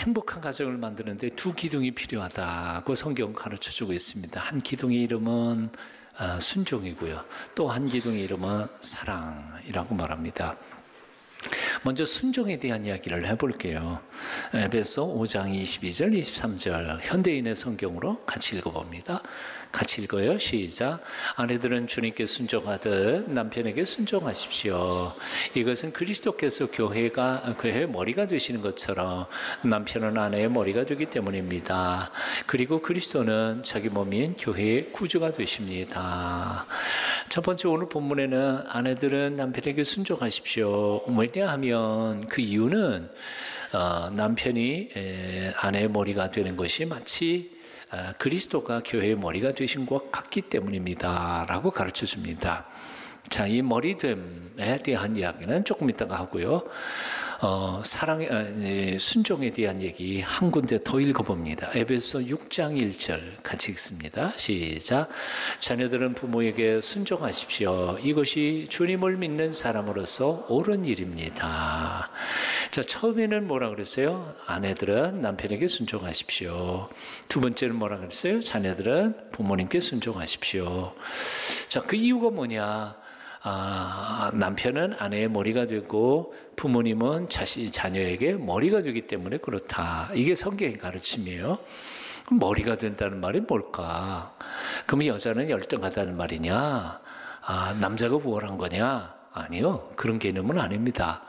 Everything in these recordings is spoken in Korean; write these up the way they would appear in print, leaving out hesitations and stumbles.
행복한 가정을 만드는데 두 기둥이 필요하다고 성경 가르쳐주고 있습니다. 한 기둥의 이름은 순종이고요. 또 한 기둥의 이름은 사랑이라고 말합니다. 먼저 순종에 대한 이야기를 해볼게요. 에베소 5장 22절 23절 현대인의 성경으로 같이 읽어봅니다. 같이 읽어요. 시작. 아내들은 주님께 순종하듯 남편에게 순종하십시오. 이것은 그리스도께서 교회의 머리가 되시는 것처럼 남편은 아내의 머리가 되기 때문입니다. 그리고 그리스도는 자기 몸인 교회의 구주가 되십니다. 첫 번째 오늘 본문에는 아내들은 남편에게 순종하십시오. 왜냐하면 그 이유는 남편이 아내의 머리가 되는 것이 마치 그리스도가 교회의 머리가 되신 것 같기 때문입니다 라고 가르쳐 줍니다. 자, 이 머리됨에 대한 이야기는 조금 이따가 하고요. 순종에 대한 얘기 한 군데 더 읽어봅니다. 에베소 6장 1절 같이 읽습니다. 시작. 자녀들은 부모에게 순종하십시오. 이것이 주님을 믿는 사람으로서 옳은 일입니다. 자, 처음에는 뭐라 그랬어요? 아내들은 남편에게 순종하십시오. 두 번째는 뭐라 그랬어요? 자녀들은 부모님께 순종하십시오. 자, 그 이유가 뭐냐? 남편은 아내의 머리가 되고 부모님은 자녀에게 머리가 되기 때문에 그렇다. 이게 성경의 가르침이에요. 머리가 된다는 말이 뭘까? 그럼 여자는 열등하다는 말이냐? 남자가 우월한 거냐? 아니요. 그런 개념은 아닙니다.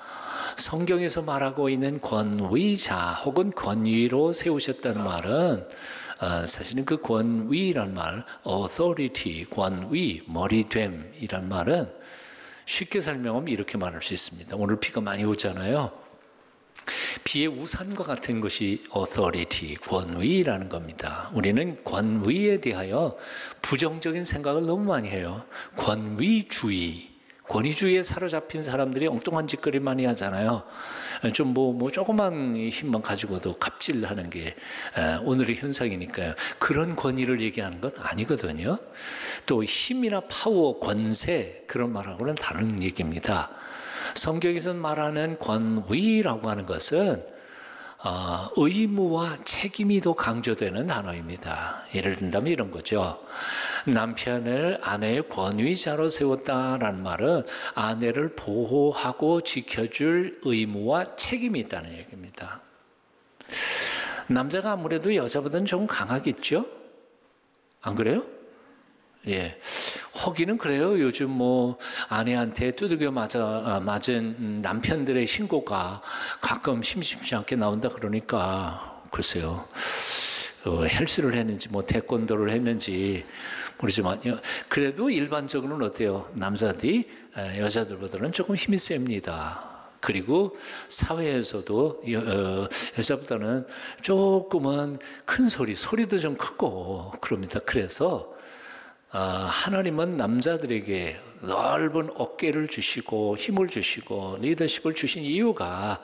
성경에서 말하고 있는 권위자 혹은 권위로 세우셨다는 말은 사실은 그 권위란 말, authority, 권위, 머리됨이란 말은 쉽게 설명하면 이렇게 말할 수 있습니다. 오늘 비가 많이 오잖아요. 비의 우산과 같은 것이 authority, 권위라는 겁니다. 우리는 권위에 대하여 부정적인 생각을 너무 많이 해요. 권위주의에 사로잡힌 사람들이 엉뚱한 짓거리 많이 하잖아요. 좀 조그만 힘만 가지고도 갑질하는 게 오늘의 현상이니까요. 그런 권위를 얘기하는 건 아니거든요. 또 힘이나 파워, 권세 그런 말하고는 다른 얘기입니다. 성경에서 말하는 권위라고 하는 것은 의무와 책임이 더 강조되는 단어입니다. 예를 든다면 이런 거죠. 남편을 아내의 권위자로 세웠다라는 말은 아내를 보호하고 지켜줄 의무와 책임이 있다는 얘기입니다. 남자가 아무래도 여자보다는 좀 강하겠죠? 안 그래요? 예. 허기는 그래요. 요즘 아내한테 두들겨 맞은 남편들의 신고가 가끔 심심치 않게 나온다 그러니까 글쎄요. 헬스를 했는지 태권도를 했는지 모르지만요. 그래도 일반적으로는 어때요? 남자들이 여자들보다는 조금 힘이 셉니다. 그리고 사회에서도 여자보다는 조금은 큰 소리도 좀 크고 그럽니다. 그래서 하나님은 남자들에게 넓은 어깨를 주시고 힘을 주시고 리더십을 주신 이유가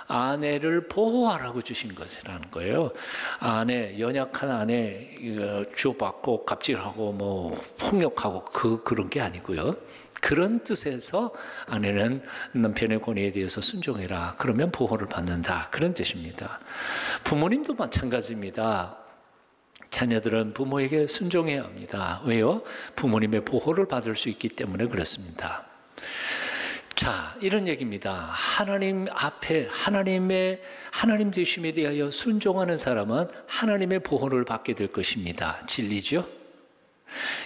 아내를 보호하라고 주신 것이라는 거예요. 연약한 아내 주고받고 갑질하고 폭력하고 그런 게 아니고요. 그런 뜻에서 아내는 남편의 권위에 대해서 순종해라. 그러면 보호를 받는다. 그런 뜻입니다. 부모님도 마찬가지입니다. 자녀들은 부모에게 순종해야 합니다. 왜요? 부모님의 보호를 받을 수 있기 때문에 그렇습니다. 자, 이런 얘기입니다. 하나님 앞에 하나님 되심에 대하여 순종하는 사람은 하나님의 보호를 받게 될 것입니다. 진리죠?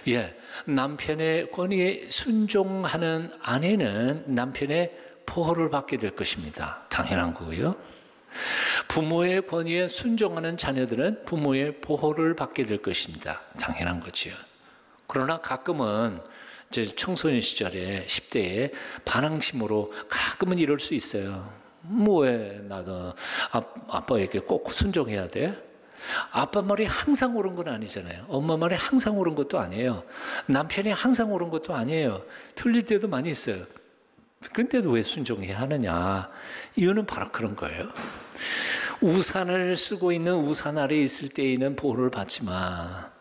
예, 남편의 권위에 순종하는 아내는 남편의 보호를 받게 될 것입니다. 당연한 거고요. 부모의 권위에 순종하는 자녀들은 부모의 보호를 받게 될 것입니다. 당연한 거죠. 그러나 가끔은 이제 청소년 시절에 10대에 반항심으로 가끔은 이럴 수 있어요. 왜 나도 아빠에게 꼭 순종해야 돼? 아빠 말이 항상 옳은 건 아니잖아요. 엄마 말이 항상 옳은 것도 아니에요. 남편이 항상 옳은 것도 아니에요. 틀릴 때도 많이 있어요. 근데도 왜 순종해야 하느냐? 이유는 바로 그런 거예요. 우산을 쓰고 있는 우산 아래에 있을 때에는 보호를 받지만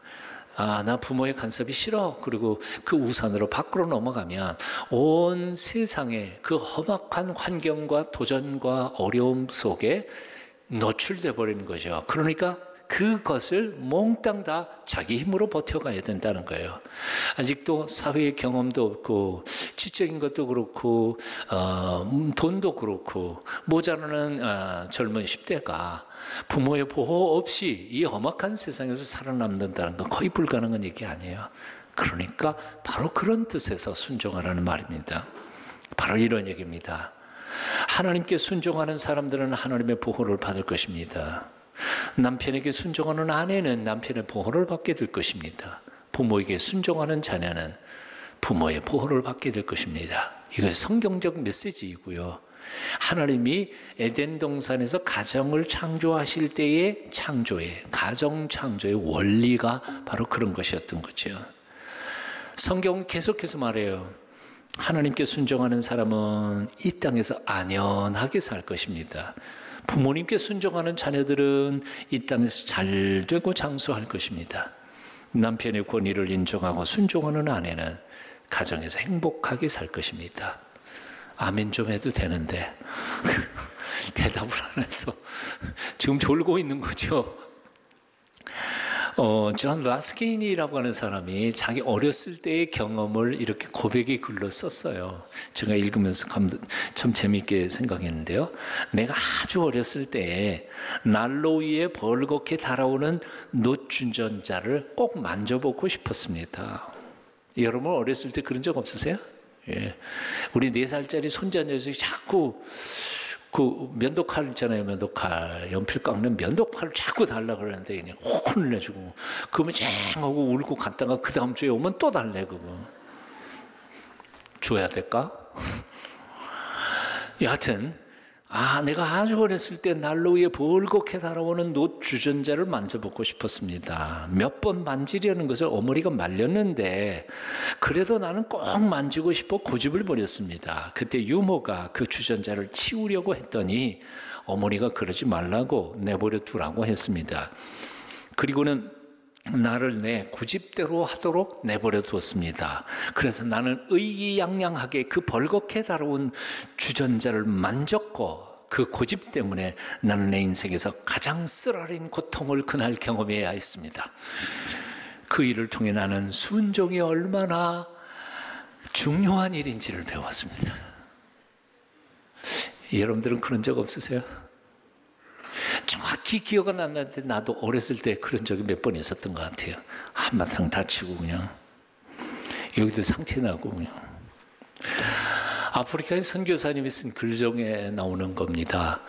나 부모의 간섭이 싫어. 그리고 그 우산으로 밖으로 넘어가면 온 세상에 그 험악한 환경과 도전과 어려움 속에 노출돼 버리는 거죠. 그러니까 그것을 몽땅 다 자기 힘으로 버텨가야 된다는 거예요. 아직도 사회의 경험도 없고 지적인 것도 그렇고 돈도 그렇고 모자라는 젊은 10대가 부모의 보호 없이 이 험악한 세상에서 살아남는다는 건 거의 불가능한 얘기 아니에요. 그러니까 바로 그런 뜻에서 순종하라는 말입니다. 바로 이런 얘기입니다. 하나님께 순종하는 사람들은 하나님의 보호를 받을 것입니다. 남편에게 순종하는 아내는 남편의 보호를 받게 될 것입니다. 부모에게 순종하는 자녀는 부모의 보호를 받게 될 것입니다. 이것이 성경적 메시지이고요. 하나님이 에덴 동산에서 가정을 창조하실 때의 가정 창조의 원리가 바로 그런 것이었던 거죠. 성경은 계속해서 말해요. 하나님께 순종하는 사람은 이 땅에서 안연하게 살 것입니다. 부모님께 순종하는 자녀들은 이 땅에서 잘 되고 장수할 것입니다. 남편의 권위를 인정하고 순종하는 아내는 가정에서 행복하게 살 것입니다. 아멘 좀 해도 되는데 대답을 안 해서 지금 졸고 있는 거죠. 존 라스킨이라고 하는 사람이 자기 어렸을 때의 경험을 이렇게 고백의 글로 썼어요. 제가 읽으면서 참 재미있게 생각했는데요. 내가 아주 어렸을 때 난로 위에 벌겋게 달아오는 노주전자를 꼭 만져보고 싶었습니다. 여러분 어렸을 때 그런 적 없으세요? 예. 우리 4살짜리 손자 녀석이 자꾸 그 면도칼 있잖아요. 면도칼, 연필 깎는 면도칼을 자꾸 달라 그러는데 그냥 혼을 내주고 그러면 쨍 하고 울고 갔다가 그 다음 주에 오면 또 달래 그거. 줘야 될까? 여하튼 내가 아주 어렸을 때 난로 위에 벌겋게 달아오는 노주전자를 만져보고 싶었습니다. 몇 번 만지려는 것을 어머니가 말렸는데 그래도 나는 꼭 만지고 싶어 고집을 부렸습니다. 그때 유모가 그 주전자를 치우려고 했더니 어머니가 그러지 말라고 내버려 두라고 했습니다. 그리고는 나를 내 고집대로 하도록 내버려 두었습니다. 그래서 나는 의기양양하게 그 벌겋게 달아온 주전자를 만졌고 그 고집 때문에 나는 내 인생에서 가장 쓰라린 고통을 그날 경험해야 했습니다. 그 일을 통해 나는 순종이 얼마나 중요한 일인지를 배웠습니다. 여러분들은 그런 적 없으세요? 정확히 기억은 안 나는데 나도 어렸을 때 그런 적이 몇 번 있었던 것 같아요. 한바탕 다치고 그냥 여기도 상처 나고 그냥. 아프리카의 선교사님이 쓴 글 중에 나오는 겁니다.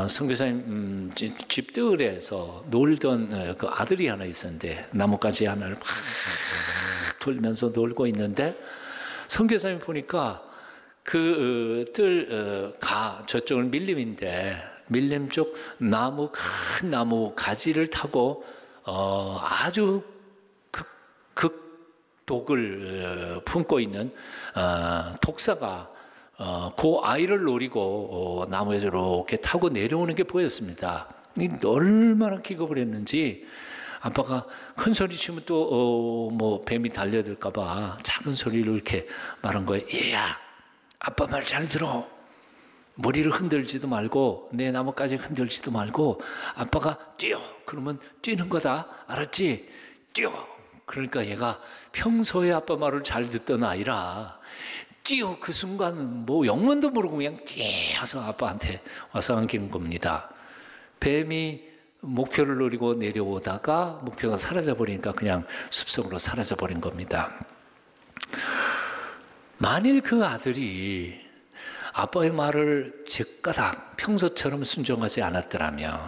선교사님 집들에서 놀던 그 아들이 하나 있었는데 나뭇가지 하나를 막 돌면서 놀고 있는데 선교사님 보니까 그 저쪽은 밀림 쪽 큰 나무 가지를 타고 아주 독을 품고 있는 독사가 그 아이를 노리고 나무에 이렇게 타고 내려오는 게 보였습니다. 얼마나 기겁을 했는지 아빠가 큰 소리 치면 또 뭐 뱀이 달려들까 봐 작은 소리로 이렇게 말한 거예요. 얘야, 아빠 말 잘 들어. 머리를 흔들지도 말고 내 나뭇가지 흔들지도 말고 아빠가 뛰어 그러면 뛰는 거다. 알았지? 뛰어. 그러니까 얘가 평소에 아빠 말을 잘 듣던 아이라 뛰어 그 순간 뭐 영문도 모르고 그냥 뛰어서 아빠한테 와서 안기는 겁니다. 뱀이 목표를 노리고 내려오다가 목표가 사라져버리니까 그냥 숲속으로 사라져버린 겁니다. 만일 그 아들이 아빠의 말을 즉가닥 평소처럼 순종하지 않았더라면,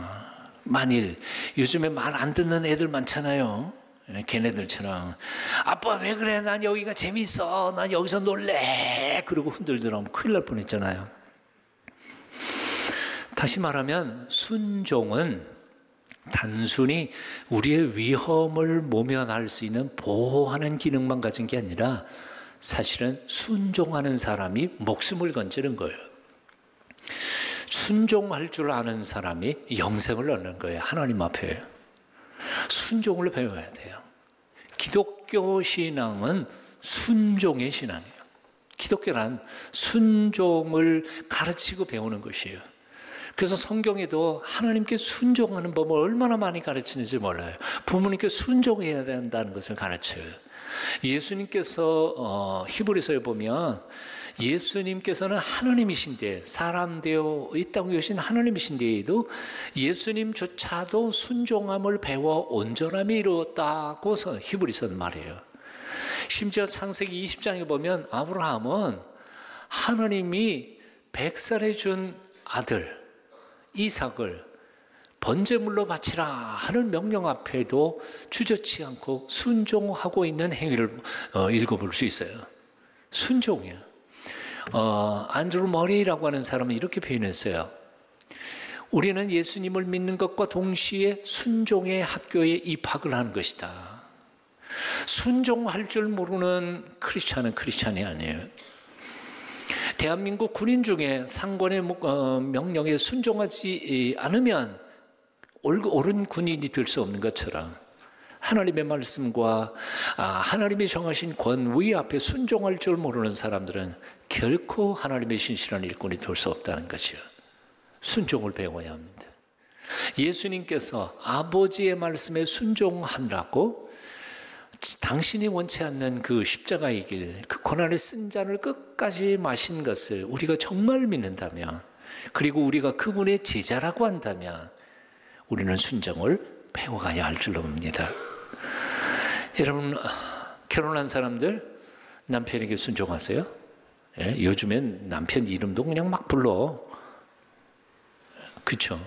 만일 요즘에 말 안 듣는 애들 많잖아요. 걔네들처럼 아빠 왜 그래, 난 여기가 재밌어, 난 여기서 놀래, 그러고 흔들더라면 큰일 날 뻔했잖아요. 다시 말하면 순종은 단순히 우리의 위험을 모면할 수 있는 보호하는 기능만 가진 게 아니라 사실은 순종하는 사람이 목숨을 건지는 거예요. 순종할 줄 아는 사람이 영생을 얻는 거예요. 하나님 앞에 순종을 배워야 돼요. 기독교 신앙은 순종의 신앙이에요. 기독교란 순종을 가르치고 배우는 것이에요. 그래서 성경에도 하나님께 순종하는 법을 얼마나 많이 가르치는지 몰라요. 부모님께 순종해야 된다는 것을 가르쳐요. 예수님께서 히브리서에 보면 예수님께서는 하나님이신데, 사람 되어 이 땅에 오신 하나님이신데에도 예수님조차도 순종함을 배워 온전함이 이루었다고 히브리서는 말해요. 심지어 창세기 20장에 보면 아브라함은 하나님이 100살에 준 아들 이삭을 번제물로 바치라 하는 명령 앞에도 주저치 않고 순종하고 있는 행위를 읽어볼 수 있어요. 순종이에요. 안드루 머레이라고 하는 사람은 이렇게 표현했어요. 우리는 예수님을 믿는 것과 동시에 순종의 학교에 입학을 하는 것이다. 순종할 줄 모르는 크리스찬은 크리스찬이 아니에요. 대한민국 군인 중에 상관의 명령에 순종하지 않으면 옳은 군인이 될 수 없는 것처럼 하나님의 말씀과 하나님이 정하신 권위 앞에 순종할 줄 모르는 사람들은 결코 하나님의 신실한 일꾼이 될 수 없다는 것이요. 순종을 배워야 합니다. 예수님께서 아버지의 말씀에 순종하느라고 당신이 원치 않는 그 십자가의 길, 그 고난의 쓴 잔을 끝까지 마신 것을 우리가 정말 믿는다면, 그리고 우리가 그분의 제자라고 한다면 우리는 순종을 배워가야 할 줄로 봅니다. 여러분, 결혼한 사람들 남편에게 순종하세요? 예? 요즘엔 남편 이름도 그냥 막 불러. 그렇죠?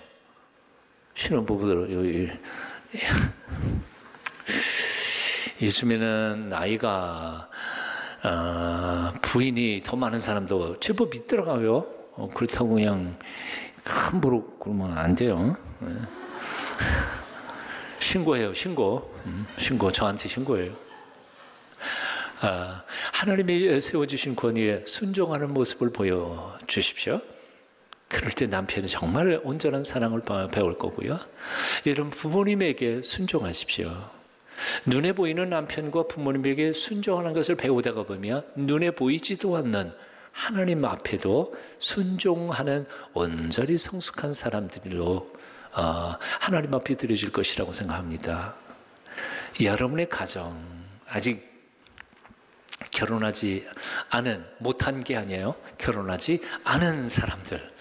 신혼부부들 요즘에는 나이가 부인이 더 많은 사람도 제법 있더라고요. 그렇다고 그냥 함부로 그러면 안 돼요. 신고해요. 신고 저한테 신고해요. 하나님이 세워주신 권위에 순종하는 모습을 보여주십시오. 그럴 때 남편은 정말 온전한 사랑을 배울 거고요. 여러분, 부모님에게 순종하십시오. 눈에 보이는 남편과 부모님에게 순종하는 것을 배우다가 보면 눈에 보이지도 않는 하나님 앞에도 순종하는 온전히 성숙한 사람들로 하나님 앞에 드려질 것이라고 생각합니다. 여러분의 가정, 아직 결혼하지 않은, 못한 게 아니에요. 결혼하지 않은 사람들,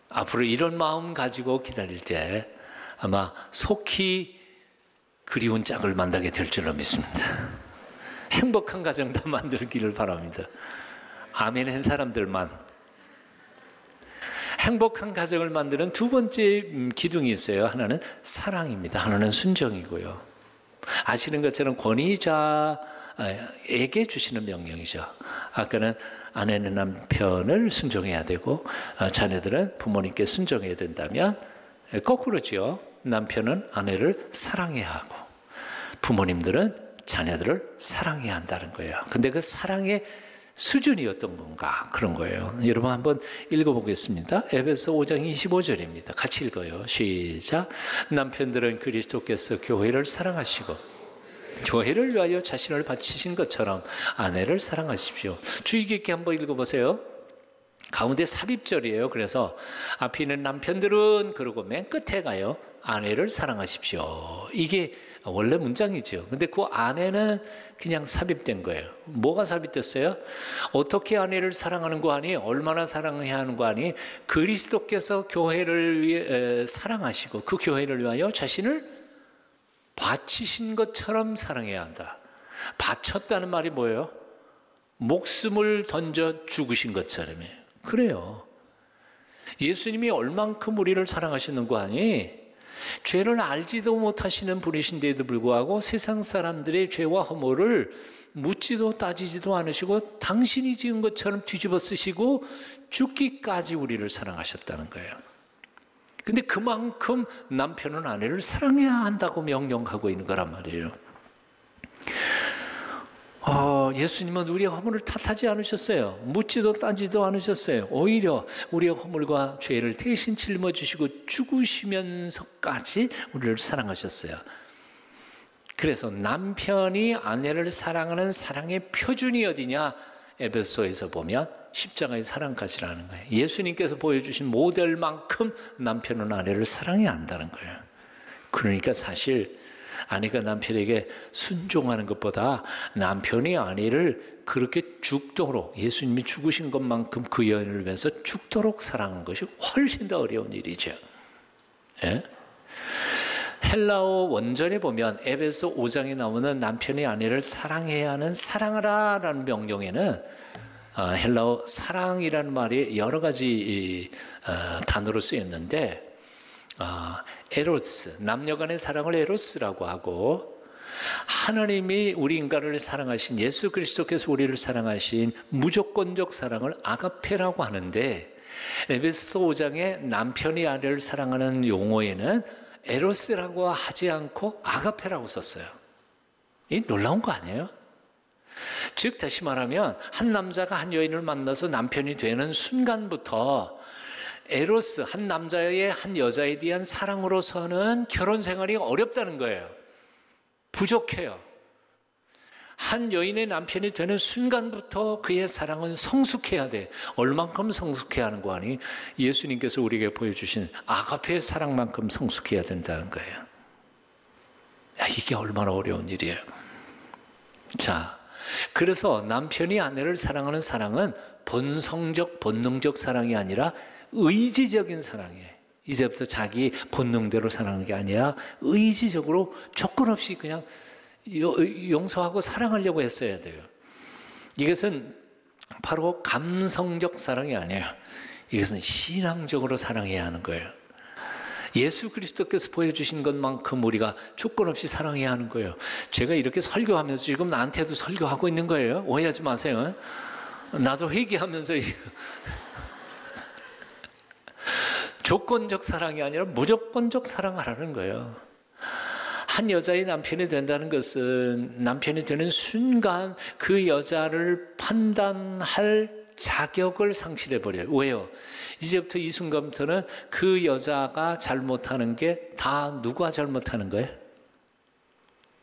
앞으로 이런 마음 가지고 기다릴 때 아마 속히 그리운 짝을 만나게 될 줄로 믿습니다. 행복한 가정 다 만들기를 바랍니다. 아멘 한 사람들만. 행복한 가정을 만드는 두 번째 기둥이 있어요. 하나는 사랑입니다. 하나는 순종이고요. 아시는 것처럼 권위자에게 주시는 명령이죠. 아까는 아내는 남편을 순종해야 되고 자녀들은 부모님께 순종해야 된다면 거꾸로죠. 남편은 아내를 사랑해야 하고 부모님들은 자녀들을 사랑해야 한다는 거예요. 근데 그 사랑의 수준이 어떤 건가, 그런 거예요. 여러분 한번 읽어보겠습니다. 에베소 5장 25절입니다. 같이 읽어요. 시작. 남편들은 그리스도께서 교회를 사랑하시고 교회를 위하여 자신을 바치신 것처럼 아내를 사랑하십시오. 주의 깊게 한번 읽어보세요. 가운데 삽입절이에요. 그래서 앞에 있는 남편들은, 그러고 맨 끝에 가요. 아내를 사랑하십시오. 이게 원래 문장이죠. 근데 그 안에는 그냥 삽입된 거예요. 뭐가 삽입됐어요? 어떻게 아내를 사랑하는 거 아니? 얼마나 사랑해야 하는 거 아니? 그리스도께서 교회를 위해 사랑하시고 그 교회를 위하여 자신을 바치신 것처럼 사랑해야 한다. 바쳤다는 말이 뭐예요? 목숨을 던져 죽으신 것처럼이에요. 그래요. 예수님이 얼만큼 우리를 사랑하시는 거 아니? 죄를 알지도 못하시는 분이신데도 불구하고 세상 사람들의 죄와 허물을 묻지도 따지지도 않으시고 당신이 지은 것처럼 뒤집어 쓰시고 죽기까지 우리를 사랑하셨다는 거예요. 근데 그만큼 남편은 아내를 사랑해야 한다고 명령하고 있는 거란 말이에요. 예수님은 우리의 허물을 탓하지 않으셨어요. 묻지도 따지도 않으셨어요. 오히려 우리의 허물과 죄를 대신 짊어지시고 죽으시면서까지 우리를 사랑하셨어요. 그래서 남편이 아내를 사랑하는 사랑의 표준이 어디냐? 에베소에서 보면 십자가의 사랑까지라는 거예요. 예수님께서 보여주신 모델만큼 남편은 아내를 사랑해야 한다는 거예요. 그러니까 사실 아내가 남편에게 순종하는 것보다 남편이 아내를 그렇게 죽도록, 예수님이 죽으신 것만큼 그 여인을 위해서 죽도록 사랑하는 것이 훨씬 더 어려운 일이죠. 예? 헬라어 원전에 보면 에베소 5장에 나오는 남편이 아내를 사랑해야 하는 사랑하라 라는 명령에는 헬라어 사랑이라는 말이 여러 가지 단어로 쓰였는데 에로스, 남녀 간의 사랑을 에로스라고 하고, 하나님이 우리 인간을 사랑하신, 예수 그리스도께서 우리를 사랑하신 무조건적 사랑을 아가페라고 하는데, 에베소 5장에 남편이 아내를 사랑하는 용어에는 에로스라고 하지 않고 아가페라고 썼어요. 이 놀라운 거 아니에요? 즉 다시 말하면 한 남자가 한 여인을 만나서 남편이 되는 순간부터 에로스, 한 남자의 한 여자에 대한 사랑으로서는 결혼 생활이 어렵다는 거예요. 부족해요. 한 여인의 남편이 되는 순간부터 그의 사랑은 성숙해야 돼. 얼만큼 성숙해야 하는 거 아니? 예수님께서 우리에게 보여주신 아가페의 사랑만큼 성숙해야 된다는 거예요. 야, 이게 얼마나 어려운 일이에요. 자, 그래서 남편이 아내를 사랑하는 사랑은 본성적, 본능적 사랑이 아니라 의지적인 사랑이에요. 이제부터 자기 본능대로 사랑하는 게 아니라 의지적으로 조건 없이 그냥 용서하고 사랑하려고 했어야 돼요. 이것은 바로 감성적 사랑이 아니에요. 이것은 신앙적으로 사랑해야 하는 거예요. 예수 그리스도께서 보여주신 것만큼 우리가 조건 없이 사랑해야 하는 거예요. 제가 이렇게 설교하면서 지금 나한테도 설교하고 있는 거예요. 오해하지 마세요. 나도 회개하면서 조건적 사랑이 아니라 무조건적 사랑하라는 거예요. 한 여자의 남편이 된다는 것은 남편이 되는 순간 그 여자를 판단할 자격을 상실해버려요. 왜요? 이제부터 이 순간부터는 그 여자가 잘못하는 게 다 누가 잘못하는 거예요?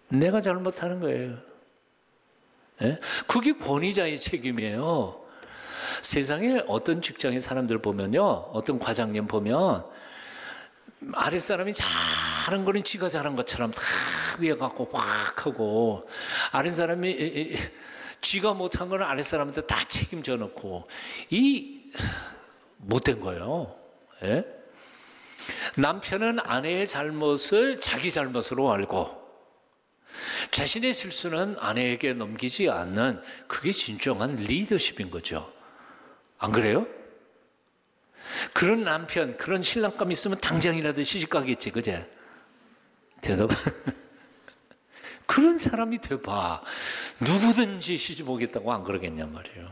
내가 잘못하는 거예요. 네? 그게 권위자의 책임이에요. 세상에 어떤 직장의 사람들 보면요, 어떤 과장님 보면 아랫사람이 잘한 거는 지가 잘한 것처럼 다 위에 갖고 확 하고, 아랫사람이 지가 못한 거는 아랫사람한테 다 책임져 놓고, 이 못된 거예요. 예? 남편은 아내의 잘못을 자기 잘못으로 알고 자신의 실수는 아내에게 넘기지 않는, 그게 진정한 리더십인 거죠. 안 그래요? 그런 남편, 그런 신랑감 있으면 당장이라도 시집가겠지, 그제? 대답. 그런 사람이 돼봐. 누구든지 시집 오겠다고 안 그러겠냔 말이에요.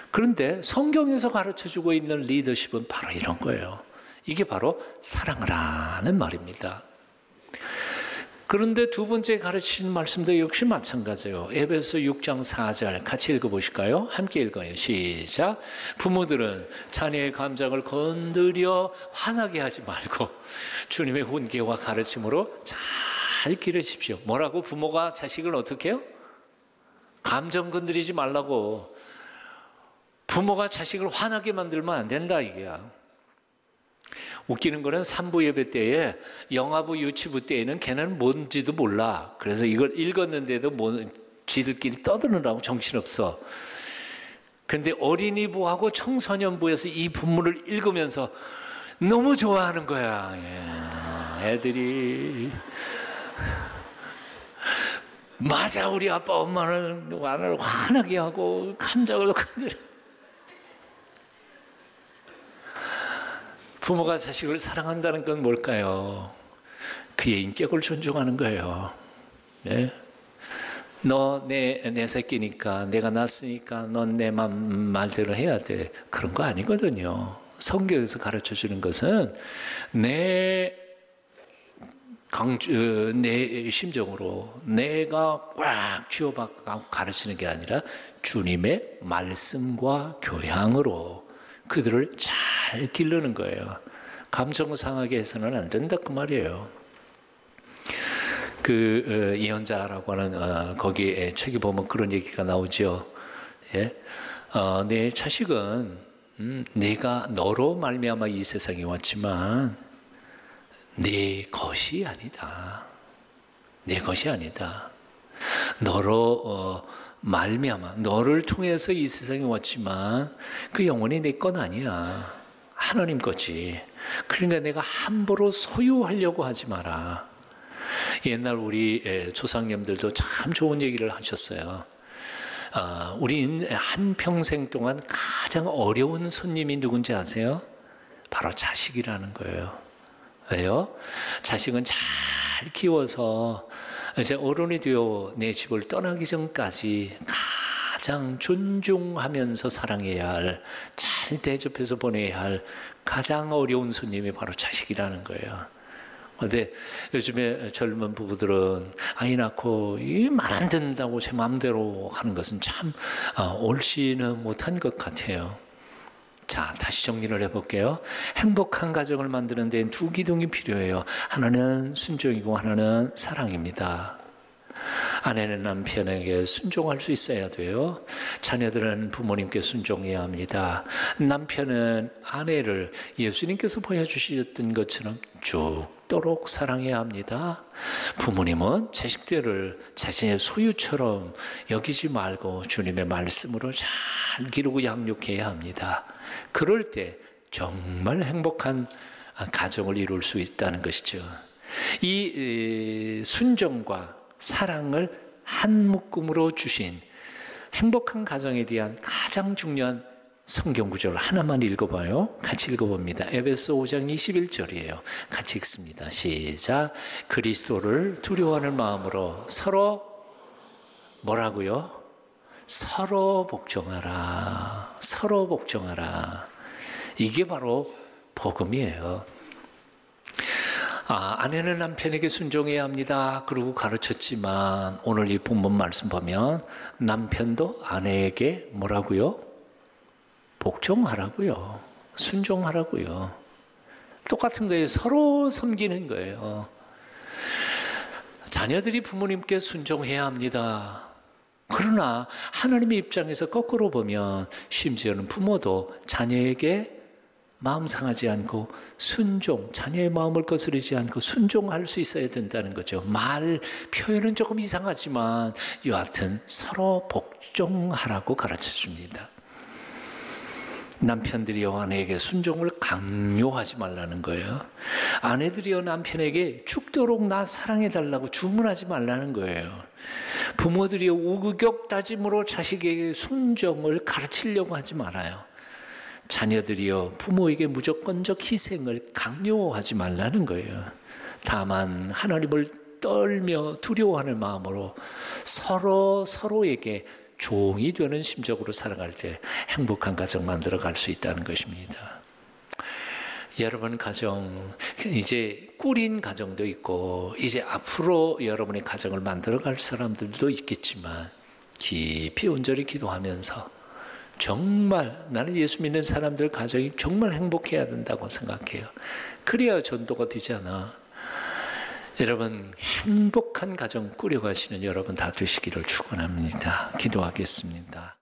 그런데 성경에서 가르쳐주고 있는 리더십은 바로 이런 거예요. 이게 바로 사랑하라는 말입니다. 그런데 두 번째 가르치는 말씀도 역시 마찬가지예요. 에베소 6장 4절 같이 읽어보실까요? 함께 읽어요. 시작. 부모들은 자녀의 감정을 건드려 화나게 하지 말고 주님의 훈계와 가르침으로 잘 기르십시오. 뭐라고? 부모가 자식을 어떻게 해요? 감정 건드리지 말라고. 부모가 자식을 화나게 만들면 안 된다, 이게야. 웃기는 거는 산부 예배 때에, 영아부 유치부 때에는 걔는 뭔지도 몰라. 그래서 이걸 읽었는데도 지들끼리 떠드느라고 정신없어. 그런데 어린이부하고 청소년부에서 이 본문을 읽으면서 너무 좋아하는 거야. 예. 애들이 맞아, 우리 아빠 엄마는 나를 화나게 하고 감정을 건드려. 부모가 자식을 사랑한다는 건 뭘까요? 그의 인격을 존중하는 거예요. 네? 너 내 새끼니까, 내가 낳았으니까 넌 내 말대로 해야 돼. 그런 거 아니거든요. 성경에서 가르쳐주는 것은 내 심정으로 내가 꽉 쥐어박고 가르치는 게 아니라 주님의 말씀과 교양으로 그들을 잘 기르는 거예요. 감정 상하게 해서는 안 된다, 그 말이에요. 그 예언자라고 하는 거기에 책에 보면 그런 얘기가 나오죠. 예? 내 자식은 내가 너로 말미암아 이 세상에 왔지만 내 것이 아니다. 내 것이 아니다. 너로 말미암아 너를 통해서 이 세상에 왔지만 그 영혼이 내 건 아니야. 하나님 거지. 그러니까 내가 함부로 소유하려고 하지 마라. 옛날 우리 조상님들도 참 좋은 얘기를 하셨어요. 우리 한평생 동안 가장 어려운 손님이 누군지 아세요? 바로 자식이라는 거예요. 왜요? 자식은 잘 키워서 이제 어른이 되어 내 집을 떠나기 전까지 가장 존중하면서 사랑해야 할, 잘 대접해서 보내야 할 가장 어려운 손님이 바로 자식이라는 거예요. 근데 요즘에 젊은 부부들은 아이 낳고 말 안 듣는다고 제 마음대로 하는 것은 참 옳지는 못한 것 같아요. 자, 다시 정리를 해볼게요. 행복한 가정을 만드는 데는 두 기둥이 필요해요. 하나는 순종이고 하나는 사랑입니다. 아내는 남편에게 순종할 수 있어야 돼요. 자녀들은 부모님께 순종해야 합니다. 남편은 아내를 예수님께서 보여주셨던 것처럼 죽도록 사랑해야 합니다. 부모님은 자식들을 자신의 소유처럼 여기지 말고 주님의 말씀으로 잘 기르고 양육해야 합니다. 그럴 때 정말 행복한 가정을 이룰 수 있다는 것이죠. 이 순종과 사랑을 한 묶음으로 주신 행복한 가정에 대한 가장 중요한 성경 구절 하나만 읽어봐요. 같이 읽어봅니다. 에베소 5장 21절이에요. 같이 읽습니다. 시작. 그리스도를 두려워하는 마음으로 서로 뭐라고요? 서로 복종하라. 서로 복종하라. 이게 바로 복음이에요. 아내는 남편에게 순종해야 합니다. 그러고 가르쳤지만 오늘 이 본문 말씀 보면 남편도 아내에게 뭐라고요? 복종하라고요. 순종하라고요. 똑같은 거예요. 서로 섬기는 거예요. 자녀들이 부모님께 순종해야 합니다. 그러나 하나님의 입장에서 거꾸로 보면 심지어는 부모도 자녀에게 마음 상하지 않고 순종, 자녀의 마음을 거스르지 않고 순종할 수 있어야 된다는 거죠. 말 표현은 조금 이상하지만 여하튼 서로 복종하라고 가르쳐줍니다. 남편들이여 아내에게 순종을 강요하지 말라는 거예요. 아내들이여 남편에게 죽도록 나 사랑해달라고 주문하지 말라는 거예요. 부모들이여 우격다짐으로 자식에게 순종을 가르치려고 하지 말아요. 자녀들이여 부모에게 무조건적 희생을 강요하지 말라는 거예요. 다만 하나님을 떨며 두려워하는 마음으로 서로에게 종이 되는 심적으로 살아갈 때 행복한 가정 만들어갈 수 있다는 것입니다. 여러분 가정, 이제 꾸린 가정도 있고 이제 앞으로 여러분의 가정을 만들어갈 사람들도 있겠지만 깊이 온전히 기도하면서 정말 나는 예수 믿는 사람들 가정이 정말 행복해야 된다고 생각해요. 그래야 전도가 되잖아. 여러분 행복한 가정 꾸려가시는 여러분 다 되시기를 축원합니다. 기도하겠습니다.